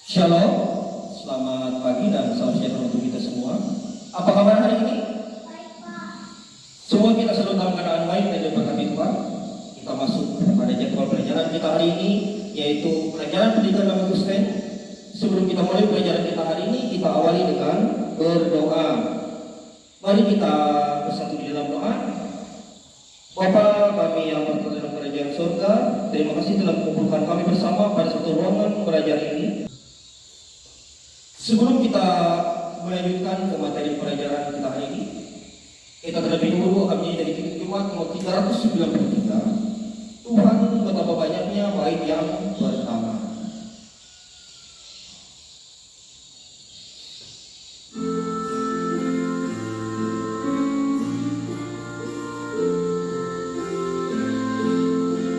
Shalom, selamat pagi dan salam sejahtera untuk kita semua. Apa kabar hari ini? Baik, Pak. Semua kita selalu dalam keadaan baik dan diberkati Tuhan. Kita masuk pada jadwal pelajaran kita hari ini, yaitu pelajaran pendidikan nama Kristen. Sebelum kita mulai pelajaran kita hari ini, kita awali dengan berdoa. Mari kita bersatu di dalam doa. Bapa kami yang berada dalam kerajaan surga, terima kasih telah mengumpulkan kami bersama pada satu ruangan belajar ini. Sebelum kita melanjutkan ke materi pelajaran kita hari ini, kita terlebih dahulu akan menjadi dari Jumat nomor 393. Tuhan betapa banyaknya baik yang pertama.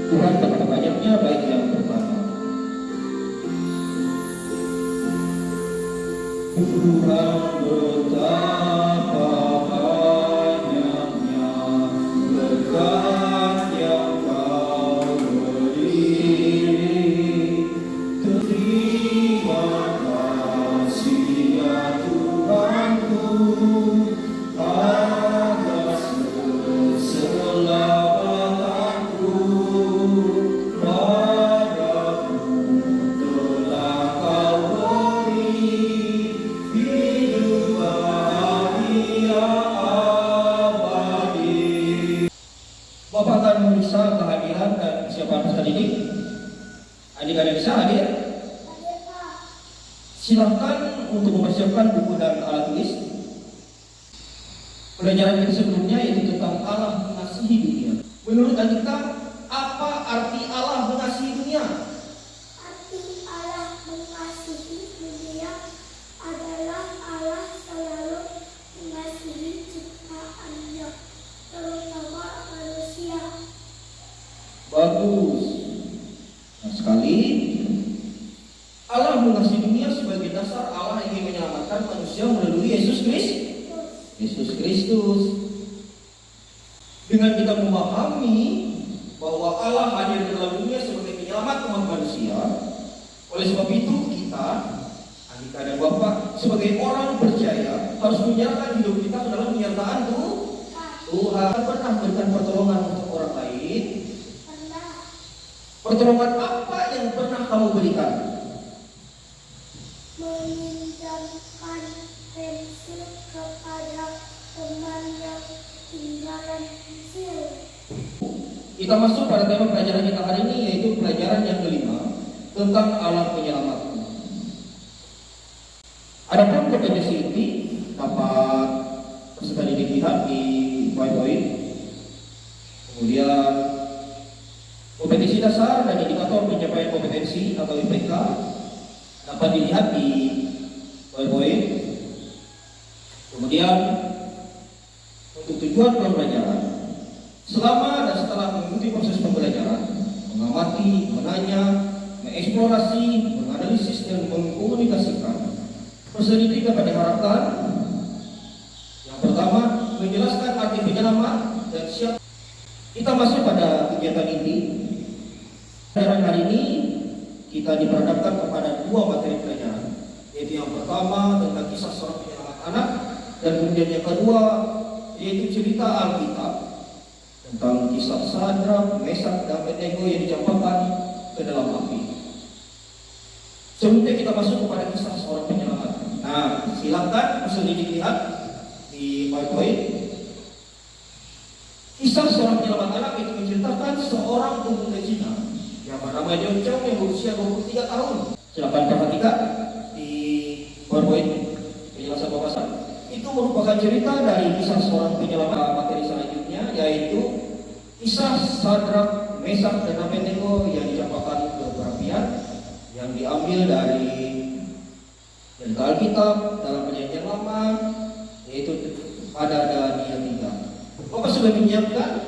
Tuhan betapa banyaknya baik yang pertama. Tuhan betapa banyaknya berkat yang Kau beri. Terima kasih ya Tuhanku atas keselamatanku. Padaku telah Kau beri hidup bahagia abadi. Bapak akan memeriksa kehadiran dan kesiapan peserta didik. Adik-adik bisa hadir? Hadir, Pak. Silakan untuk mempersiapkan buku dan alat tulis. Pelajaran kita sebelumnya yaitu tentang Allah mengasihi dunia. Menurut Alkitab, apa arti Allah mengasihi dunia? Arti Allah mengasihi dunia adalah Allah selalu mengasihi ciptaannya, terutama manusia. Bagus. Nah, sekali Allah mengasihi dunia sebagai dasar Allah ingin menyelamatkan manusia melalui Yesus Kristus. Dengan kita memahami bahwa Allah hadir dalam dunia sebagai penyelamat umat manusia, oleh sebab itu kita, adik dan bapak, sebagai orang percaya harus menyerahkan hidup kita ke dalam penyertaan Tuhan. Pernah berikan pertolongan untuk orang lain? Pernah Pertolongan apa yang pernah kamu berikan? meminjamkan pensil kepada teman yang ketinggalan pensil. Kita masuk pada tema pelajaran kita hari ini, yaitu pelajaran yang kelima tentang Allah penyelamat. Adapun kompetensi ini dapat peserta didik lihat di PowerPoint. Kemudian kompetensi dasar dan indikator pencapaian kompetensi atau IPK dapat dilihat di PowerPoint. Kemudian untuk tujuan pembelajaran, selama dan setelah mengikuti proses pembelajaran, mengamati, menanya, mengeksplorasi, menganalisis dan mengkomunikasikan, peserta didik dapat diharapkan yang pertama menjelaskan arti penyelamat dan siap. Kita masuk pada kegiatan inti. Pelajaran hari ini kita diperhadapkan kepada dua materi pelajaran, yaitu yang pertama tentang kisah seorang penyelamat anak, dan kemudian yang kedua yaitu cerita Alkitab tentang kisah Sadrak, Mesak, dan Abednego yang dicampakkan ke dalam api. Sebelumnya kita masuk kepada kisah seorang penyelamat. Nah, silakan peserta didik lihat di PowerPoint. Kisah seorang penyelamat anak itu menceritakan seorang pemuda Cina yang bernama John Chong yang berusia 23 tahun. Silakan perhatikan di PowerPoint penjelasan bahasan. Itu merupakan cerita dari kisah seorang penyelamat. Materi selanjutnya yaitu kisah Sadrak, Mesak, dan Abednego yang dicampakkan ke perapian, yang diambil dari Alkitab dalam Perjanjian Lama, yaitu pada Daniel 3. Bapak sudah menyiapkan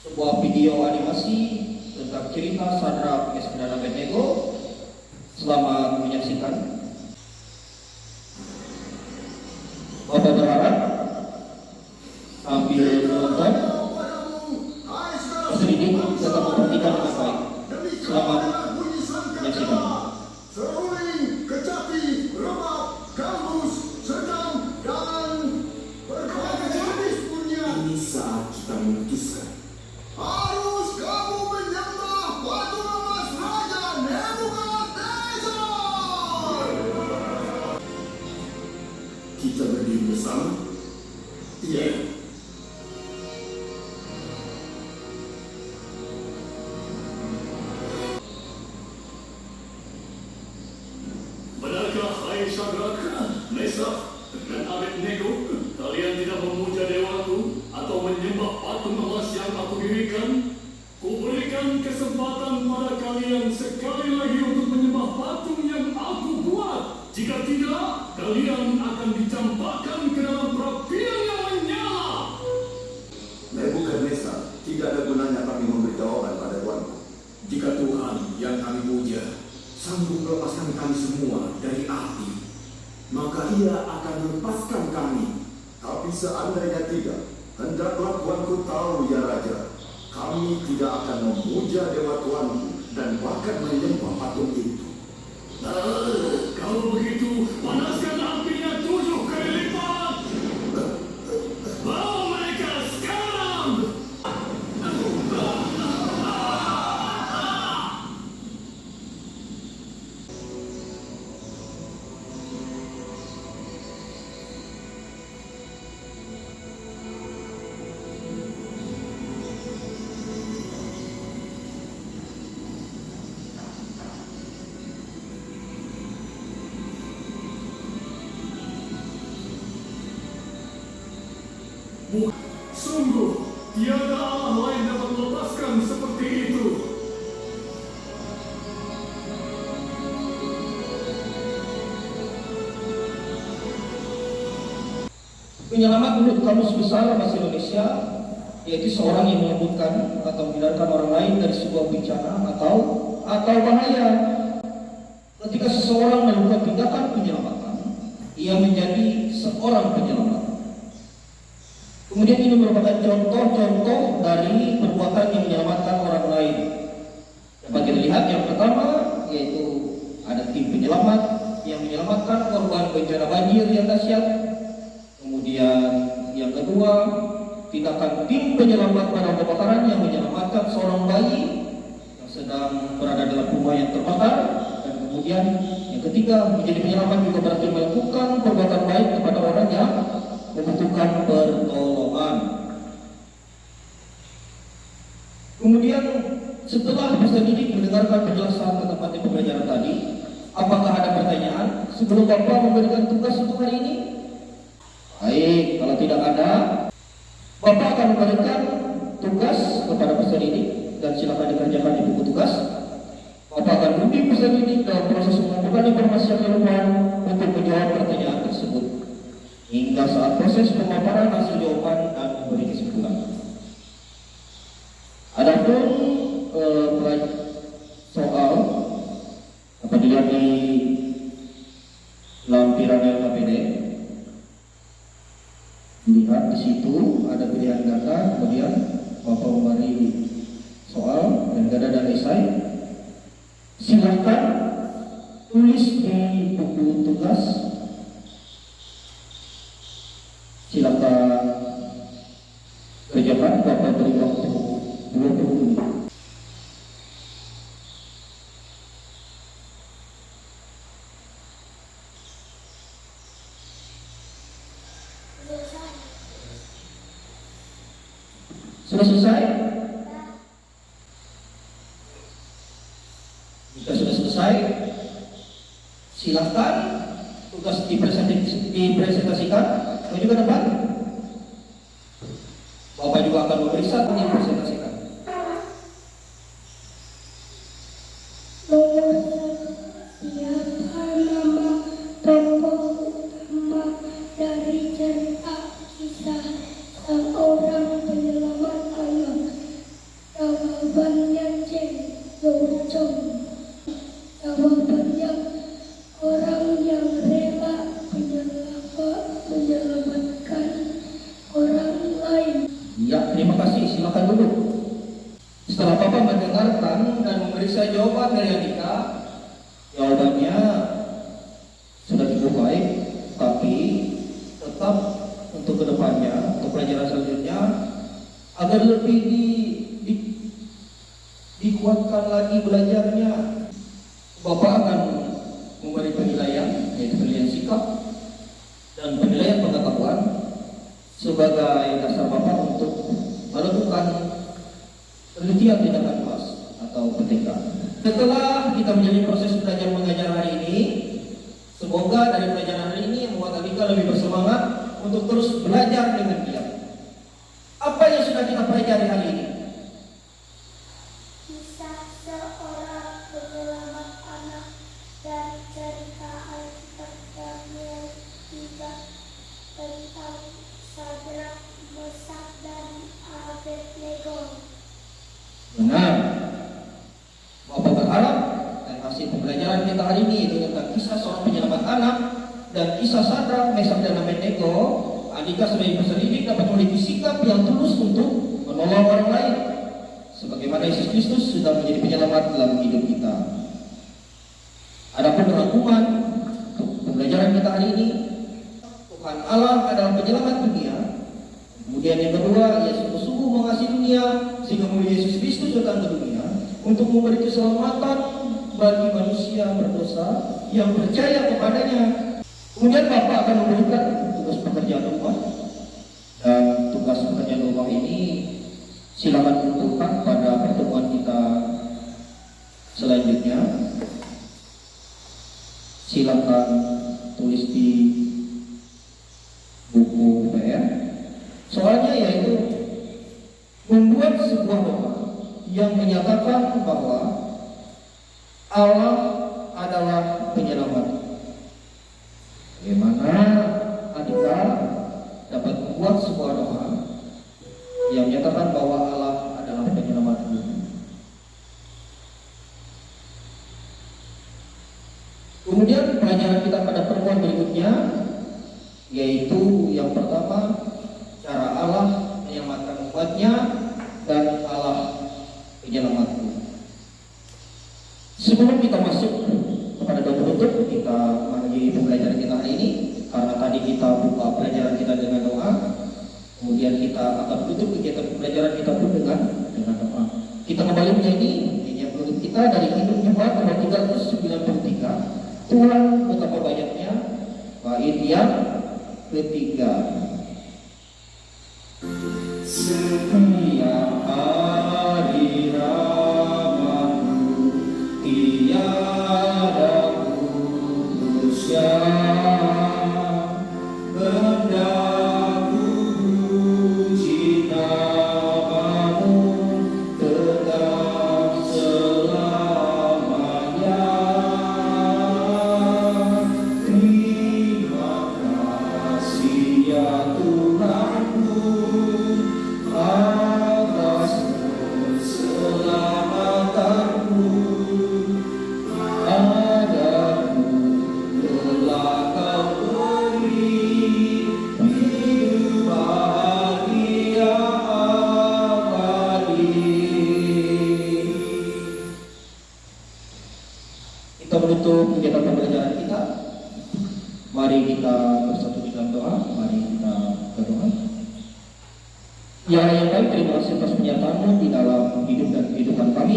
sebuah video animasi tentang cerita Sadrak, Mesak, dan Abednego. Selamat menyaksikan. Bapak berharap sambil menonton sedikit tetap memperhatikan dengan baik. Selamat menyaksikan. berikan kesempatan pada kalian sekali lagi untuk menyembah patung yang aku buat. Jika tidak, kalian akan dicampakkan ke dalam perapian yang menyala. Nebukadnezar, tidak ada gunanya kami memberi jawaban pada Tuanku. Jika Tuhan yang kami puja sanggup melepaskan kami semua dari api, maka Ia akan melepaskan kami. Tapi seandainya tidak, hendaklah Tuanku tahu ya Raja, kami tidak akan memuja Dewa Tuanku dan bahkan menyembah patung itu. Kalau begitu, panaskan apinya 7 kali lipat. Bawa mereka sekarang. Sungguh, tiada Allah lain dapat melepaskan seperti itu. Penyelamat menurut Kamus Besar Bahasa Indonesia yaitu seorang yang menyebutkan atau menghindarkan orang lain dari sebuah bencana atau bahaya. Ketika seseorang melakukan tindakan penyelamatan, ia menjadi seorang penyelamat. Kemudian ini merupakan contoh-contoh dari perbuatan yang menyelamatkan orang lain. Dapat kita lihat yang pertama yaitu ada tim penyelamat yang menyelamatkan korban bencana banjir yang dahsyat. Kemudian yang kedua, tindakan tim penyelamat pada kebakaran yang menyelamatkan seorang bayi yang sedang berada dalam rumah yang terbakar. Dan kemudian yang ketiga, menjadi penyelamat juga berarti melakukan perbuatan baik kepada orang yang membutuhkan pertolongan. Kemudian setelah peserta didik mendengarkan penjelasan tentang materi pembelajaran tadi, apakah ada pertanyaan sebelum Bapak memberikan tugas untuk hari ini? Baik, kalau tidak ada, Bapak akan memberikan tugas kepada peserta didik dan silakan dikerjakan di buku tugas. Bapak akan membimbing peserta didik dalam proses mengumpulkan informasi yang relevan untuk menjawab pertanyaan tersebut hingga saat proses pemaparan hasil jawaban dan memberi kesimpulan. Adapun soal dapat dilihat di lampiran LKPD. Lihat di situ ada pilihan ganda, kemudian Bapak memberi soal dan ganda dan esai. Silakan tulis di buku tugas. Silakan kerjakan. Bapak beri waktu 20 menit. Sudah selesai? Jika sudah selesai, silakan tugas dipresentasikan. Maju ke depan. Bapak juga akan memeriksa dan dipresentasikan. Siapa nama tokoh utama dari cerita kisah seorang penyelamat anak? Jawabannya C. Locong. Jawabannya orang yang rela menyelamatkan orang lain. Ya, terima kasih. Silakan duduk. Setelah Bapak mendengarkan dan memeriksa jawaban dari Andika, jawabannya sudah cukup baik, tapi tetap untuk kedepannya, untuk pelajaran selanjutnya, agar lebih dikuatkan lagi belajarnya, Bapak akan memberi penilaian, yaitu penilaian sikap dan penilaian pengetahuan sebagai dasar Bapak untuk menentukan penelitian tindakan kelas atau PTK. Setelah kita menjalani proses belajar mengajar hari ini, semoga dari pelajaran hari ini yang membuat Andika lebih bersemangat untuk terus belajar dengan giat. Apa yang sudah kita pelajari hari ini? kisah seorang penyelamat anak, dan cerita Alkitab Daniel 3 tentang Sadrak, Mesak, dan Abednego. Benar. Bapak berharap dan hasil pembelajaran kita hari ini itu tentang kisah seorang penyelamat anak dan kisah Sadrak, Mesak, dan Abednego. Adika sebagai peserta didik dapat memiliki sikap yang tulus untuk menolong orang lain, sebagaimana Yesus Kristus sudah menjadi penyelamat dalam hidup kita. Adapun rangkuman untuk pembelajaran kita hari ini, Tuhan Allah adalah penyelamat dunia. Kemudian yang kedua, Ia sungguh-sungguh mengasihi dunia sehingga melalui Yesus Kristus datang ke dunia untuk memberi keselamatan bagi manusia berdosa yang percaya kepadanya. Kemudian Bapak akan memberikan tugas pekerjaan rumah, dan tugas pekerjaan rumah ini silakan tentukan pada pertemuan kita selanjutnya. Silakan tulis di buku PR. Soalnya yaitu membuat sebuah doa yang menyatakan bahwa Allah adalah penyelamat. Bagaimana Adika dapat membuat sebuah doa yang menyatakan bahwa Allah adalah penyelamatku? Kemudian pelajaran kita pada pertemuan berikutnya, yaitu yang pertama, cara Allah menyelamatkan umatnya dan Allah penyelamatku. Sebelum kita masuk kepada doa penutup, kita mengakhiri pembelajaran kita hari ini. Karena tadi kita buka pelajaran kita dengan doa, kemudian kita akan tutup kegiatan pembelajaran kita pun dengan doa. Kita kembali menyanyi nyanyian penutup kita dari Kidung Jemaat nomor 393. Tuhan betapa banyaknya, bait yang ketiga. Setiap hari rahmat-Mu tiada putusnya, hendak ku puji nama-Mu tetap selamanya. Terima kasih ya Tuhanku atas keselamatanmu. Padaku telah Kau beri hidup bahagia abadi. Kita menutup kegiatan pembelajaran kita. Mari kita bersatu dalam doa. Mari kita berdoa. Ya yang baik, terima kasih atas penyertaan-Mu di dalam hidup dan kehidupan kami,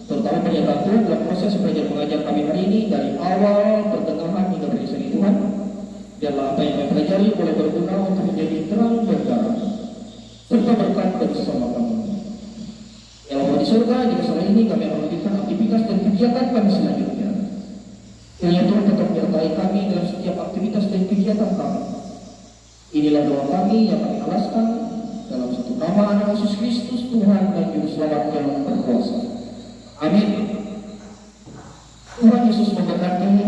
terutama penyertaan Tuhan dalam proses belajar mengajar kami hari ini dari awal pertengahan hingga berisan Tuhan. Biarlah apa yang kami pelajari boleh berguna untuk menjadi terang berdarah serta berkat bersama kami. Ya Allah di surga, jika sore ini kami akan melanjutkan aktivitas dan kegiatan kami selanjutnya. Kiranya Tuhan tetap menyertai kami dalam setiap aktivitas dan kegiatan kami. Inilah doa kami yang kami alaskan dalam satu nama Anak Yesus Kristus, Tuhan dan Juru Selamat yang berkuasa. Amin. Tuhan Yesus memberkati.